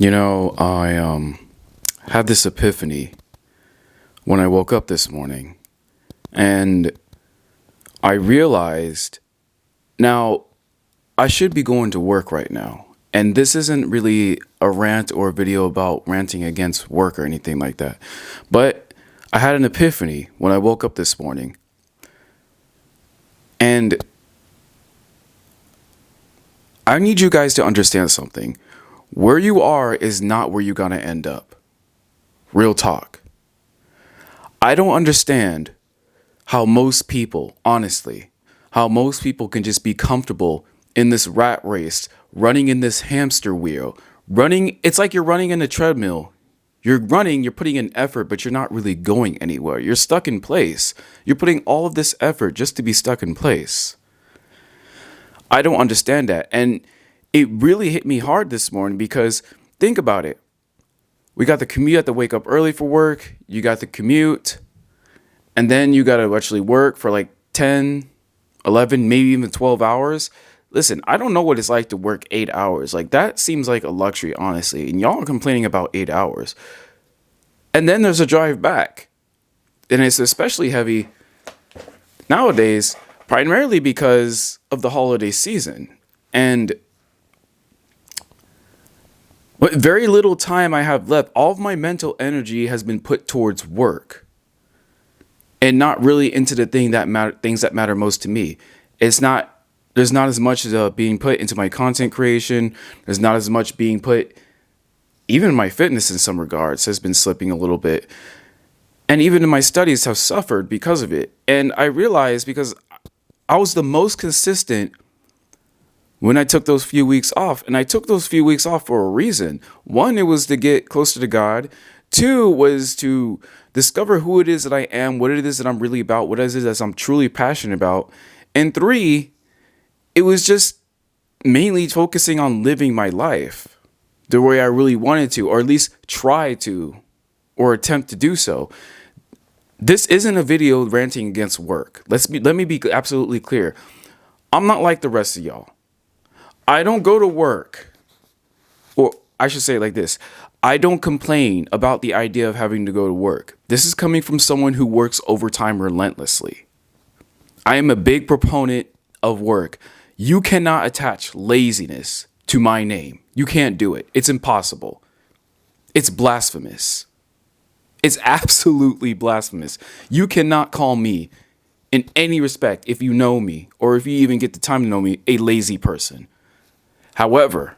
I had this epiphany when I woke up this morning, and I realized now I should be going to work right now. And this isn't really a rant or a video about ranting against work or anything like that. But I had an epiphany when I woke up this morning. And I need you guys to understand something. Where you are is not where you're going to end up. Real talk. I don't understand how most people, honestly, how most people can just be comfortable in this rat race, running in this hamster wheel, it's like you're running in a treadmill. You're running, you're putting in effort, but you're not really going anywhere. You're stuck in place. You're putting all of this effort just to be stuck in place. I don't understand that. And it really hit me hard this morning because think about it. We got the commute, you have to wake up early for work. You got the commute. And then you got to actually work for like 10, 11, maybe even 12 hours. Listen, I don't know what it's like to work 8 hours. Like that seems like a luxury, honestly. And y'all are complaining about 8 hours. And then there's a drive back. And it's especially heavy nowadays, primarily because of the holiday season. And with very little time I have left, all of my mental energy has been put towards work and not really into the things that matter most to me. There's not as much being put into my content creation. There's not as much being put, even my fitness in some regards has been slipping a little bit. And even in my studies have suffered because of it. And I realized because I was the most consistent when I took those few weeks off. And I took those few weeks off for a reason. One, it was to get closer to God. Two, was to discover who it is that I am, what it is that I'm really about, what it is that I'm truly passionate about. And three, it was just mainly focusing on living my life the way I really wanted to, or at least try to, or attempt to do so. This isn't a video ranting against work. Let me be absolutely clear. I'm not like the rest of y'all. I don't go to work, or I should say it like this. I don't complain about the idea of having to go to work. This is coming from someone who works overtime relentlessly. I am a big proponent of work. You cannot attach laziness to my name. You can't do it. It's impossible. It's blasphemous. It's absolutely blasphemous. You cannot call me, in any respect, if you know me, or if you even get the time to know me, a lazy person. However,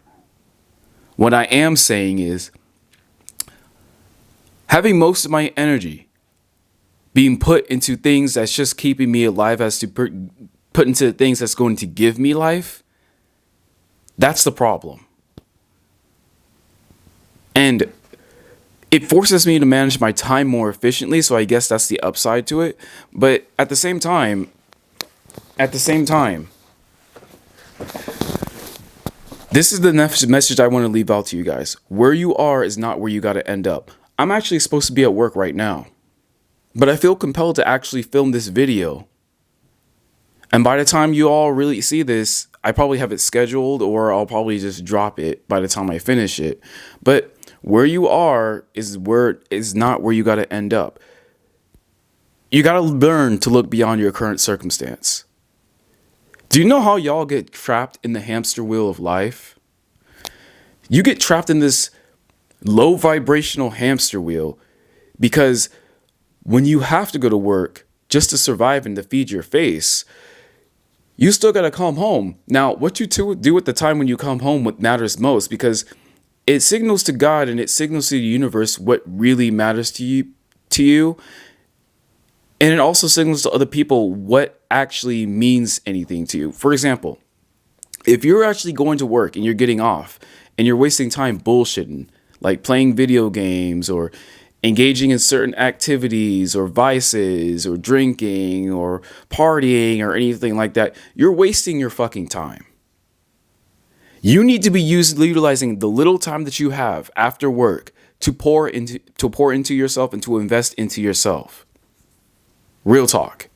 what I am saying is having most of my energy being put into things that's just keeping me alive as to put into the things that's going to give me life, that's the problem. And it forces me to manage my time more efficiently, so I guess that's the upside to it. But at the same time, this is the next message I want to leave out to you guys. Where you are is not where you got to end up. I'm actually supposed to be at work right now, but I feel compelled to actually film this video. And by the time you all really see this, I probably have it scheduled, or I'll probably just drop it by the time I finish it. But where you are is not where you got to end up. You got to learn to look beyond your current circumstance. Do you know how y'all get trapped in the hamster wheel of life? You get trapped in this low vibrational hamster wheel because when you have to go to work just to survive and to feed your face, you still got to come home. Now, what you do at the time when you come home, what matters most, because it signals to God and it signals to the universe what really matters to you. And it also signals to other people what actually means anything to you. For example, if you're actually going to work and you're getting off and you're wasting time bullshitting, like playing video games or engaging in certain activities or vices or drinking or partying or anything like that, you're wasting your fucking time. You need to be utilizing the little time that you have after work to pour into yourself and to invest into yourself. Real talk.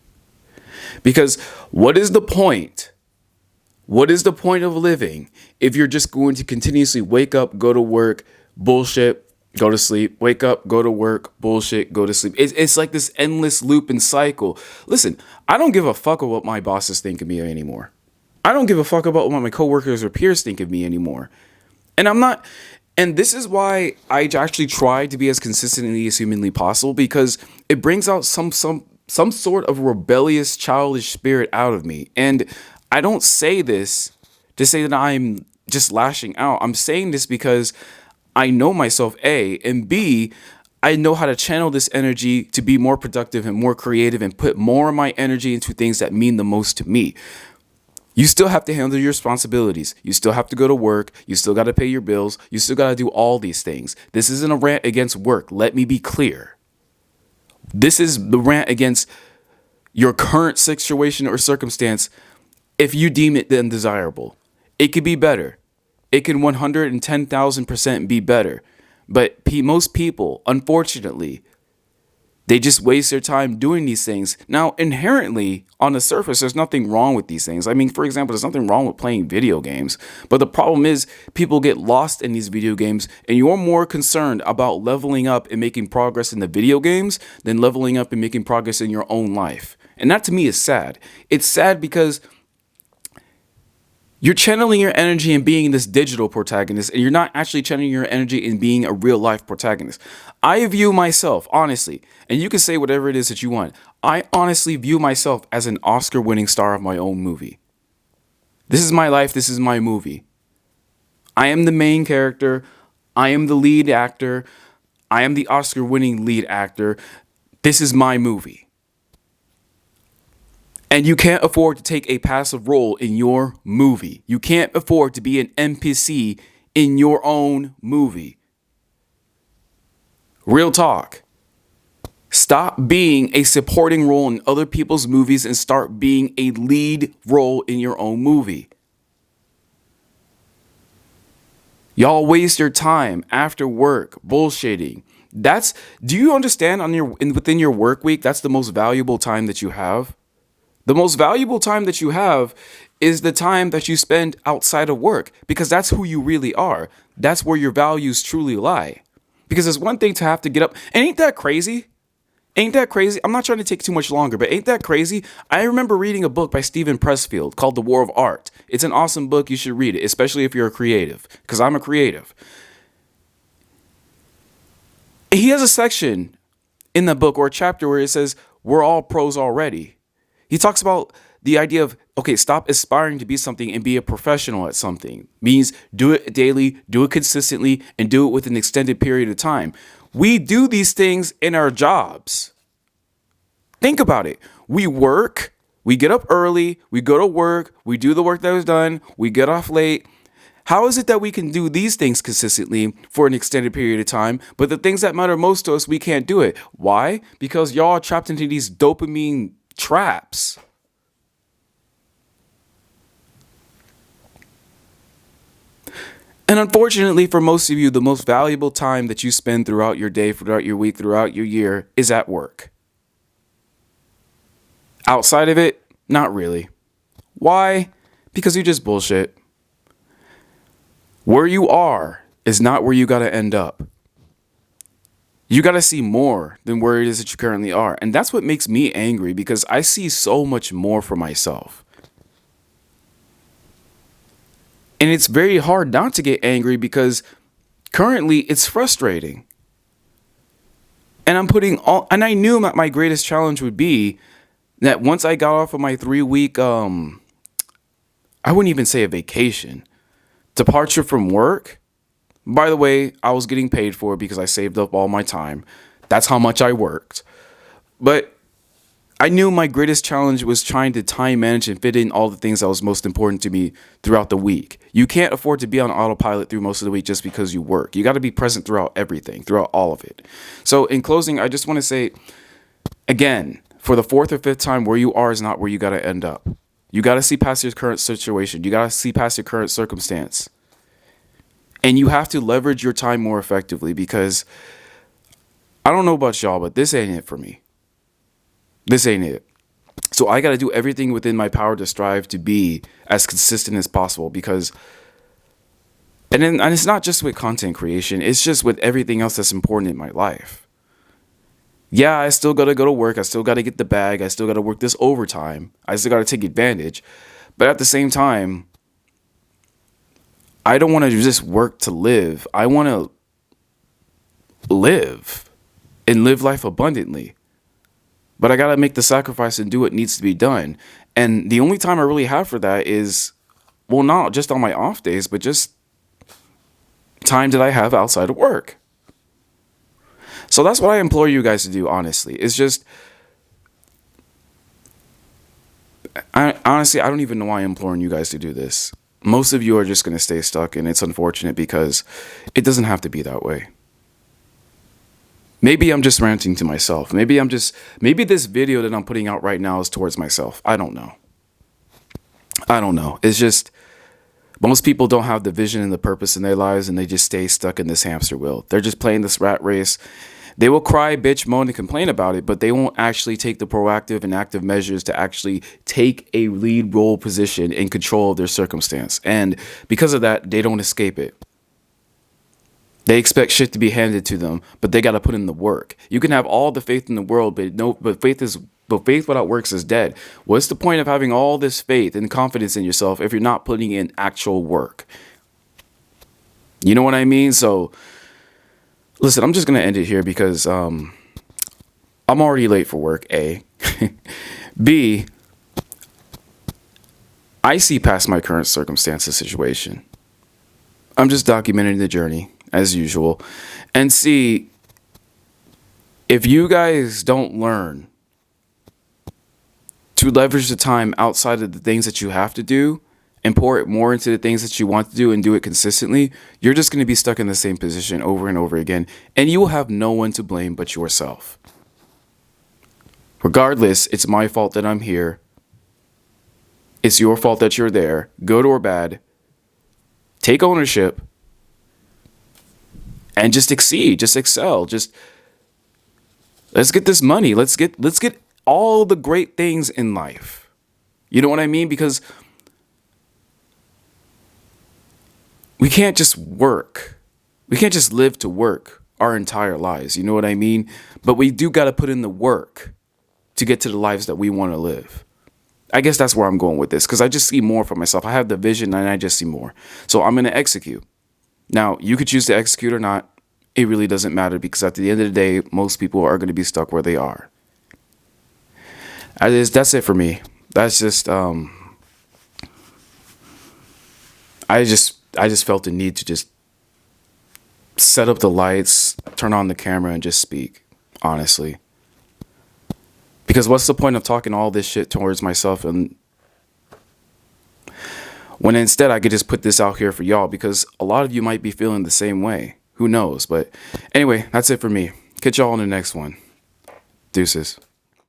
Because what is the point? What is the point of living if you're just going to continuously wake up, go to work, bullshit, go to sleep, wake up, go to work, bullshit, go to sleep. It's like this endless loop and cycle. Listen, I don't give a fuck about what my bosses think of me anymore. I don't give a fuck about what my coworkers or peers think of me anymore. And I'm not, and this is why I actually try to be as consistently as humanly possible, because it brings out some sort of rebellious childish spirit out of me. And I don't say this to say that I'm just lashing out. I'm saying this because I know myself, A, and B, I know how to channel this energy to be more productive and more creative and put more of my energy into things that mean the most to me. You still have to handle your responsibilities. You still have to go to work. You still got to pay your bills. You still got to do all these things. This isn't a rant against work. Let me be clear. This is the rant against your current situation or circumstance if you deem it undesirable. It could be better. It can 110,000% be better. But most people, unfortunately, they just waste their time doing these things. Now, inherently, on the surface, there's nothing wrong with these things. I mean, for example, there's nothing wrong with playing video games. But the problem is people get lost in these video games, and you're more concerned about leveling up and making progress in the video games than leveling up and making progress in your own life. And that to me is sad. It's sad because you're channeling your energy in being this digital protagonist, and you're not actually channeling your energy in being a real life protagonist. I view myself, honestly, and you can say whatever it is that you want. I honestly view myself as an Oscar-winning star of my own movie. This is my life. This is my movie. I am the main character. I am the lead actor. I am the Oscar-winning lead actor. This is my movie. And you can't afford to take a passive role in your movie. You can't afford to be an NPC in your own movie. Real talk. Stop being a supporting role in other people's movies and start being a lead role in your own movie. Y'all waste your time after work bullshitting. Do you understand within your work week, that's the most valuable time that you have? The most valuable time that you have is the time that you spend outside of work, because that's who you really are. That's where your values truly lie. Because it's one thing to have to get up. And ain't that crazy? Ain't that crazy? I'm not trying to take too much longer, but ain't that crazy? I remember reading a book by Stephen Pressfield called The War of Art. It's an awesome book. You should read it, especially if you're a creative, because I'm a creative. He has a section in the book or a chapter where it says, we're all pros already. He talks about the idea of, okay, stop aspiring to be something and be a professional at something. Means do it daily, do it consistently, and do it with an extended period of time. We do these things in our jobs. Think about it. We work, we get up early, we go to work, we do the work that was done, we get off late. How is it that we can do these things consistently for an extended period of time, but the things that matter most to us, we can't do it? Why? Because y'all are trapped into these dopamine traps. And unfortunately for most of you, the most valuable time that you spend throughout your day, throughout your week, throughout your year is at work. Outside of it, not really. Why? Because you just bullshit. Where you are is not where you got to end up. You got to see more than where it is that you currently are. And that's what makes me angry, because I see so much more for myself. And it's very hard not to get angry, because currently it's frustrating. And and I knew my greatest challenge would be that once I got off of my 3-week, I wouldn't even say a vacation, departure from work. By the way, I was getting paid for it because I saved up all my time. That's how much I worked. But I knew my greatest challenge was trying to time manage and fit in all the things that was most important to me throughout the week. You can't afford to be on autopilot through most of the week just because you work. You got to be present throughout everything, throughout all of it. So in closing, I just want to say, again, for the 4th or 5th time, where you are is not where you got to end up. You got to see past your current situation. You got to see past your current circumstance. And you have to leverage your time more effectively, because I don't know about y'all, but this ain't it for me. This ain't it. So I got to do everything within my power to strive to be as consistent as possible, because And it's not just with content creation, it's just with everything else that's important in my life. Yeah, I still got to go to work. I still got to get the bag. I still got to work this overtime. I still got to take advantage. But at the same time, I don't want to just work to live. I want to live and live life abundantly. But I got to make the sacrifice and do what needs to be done. And the only time I really have for that is, well, not just on my off days, but just time that I have outside of work. So that's what I implore you guys to do, honestly. It's just, honestly, I don't even know why I'm imploring you guys to do this. Most of you are just going to stay stuck, and it's unfortunate because it doesn't have to be that way. Maybe I'm just ranting to myself. Maybe this video that I'm putting out right now is towards myself. I don't know. It's just, most people don't have the vision and the purpose in their lives, and they just stay stuck in this hamster wheel. They're just playing this rat race. They will cry, bitch, moan, and complain about it, but they won't actually take the proactive and active measures to actually take a lead role position in control of their circumstance. And because of that, they don't escape it. They expect shit to be handed to them, but they got to put in the work. You can have all the faith in the world, but faith without works is dead. What's the point of having all this faith and confidence in yourself if you're not putting in actual work? You know what I mean? So, listen, I'm just going to end it here because I'm already late for work, A. B, I see past my current circumstances situation. I'm just documenting the journey, as usual. And C, if you guys don't learn to leverage the time outside of the things that you have to do and pour it more into the things that you want to do and do it consistently, you're just going to be stuck in the same position over and over again. And you will have no one to blame but yourself. Regardless, it's my fault that I'm here. It's your fault that you're there, good or bad. Take ownership and just exceed, just excel. Just let's get this money. Let's get all the great things in life. You know what I mean? Because we can't just work. We can't just live to work our entire lives. You know what I mean? But we do got to put in the work to get to the lives that we want to live. I guess that's where I'm going with this, because I just see more for myself. I have the vision and I just see more. So I'm going to execute. Now, you could choose to execute or not. It really doesn't matter, because at the end of the day, most people are going to be stuck where they are. That's it for me. That's just, I just felt the need to just set up the lights, turn on the camera, and just speak, honestly. Because what's the point of talking all this shit towards myself and when instead I could just put this out here for y'all, because a lot of you might be feeling the same way. Who knows? But anyway, that's it for me. Catch y'all on the next one. Deuces.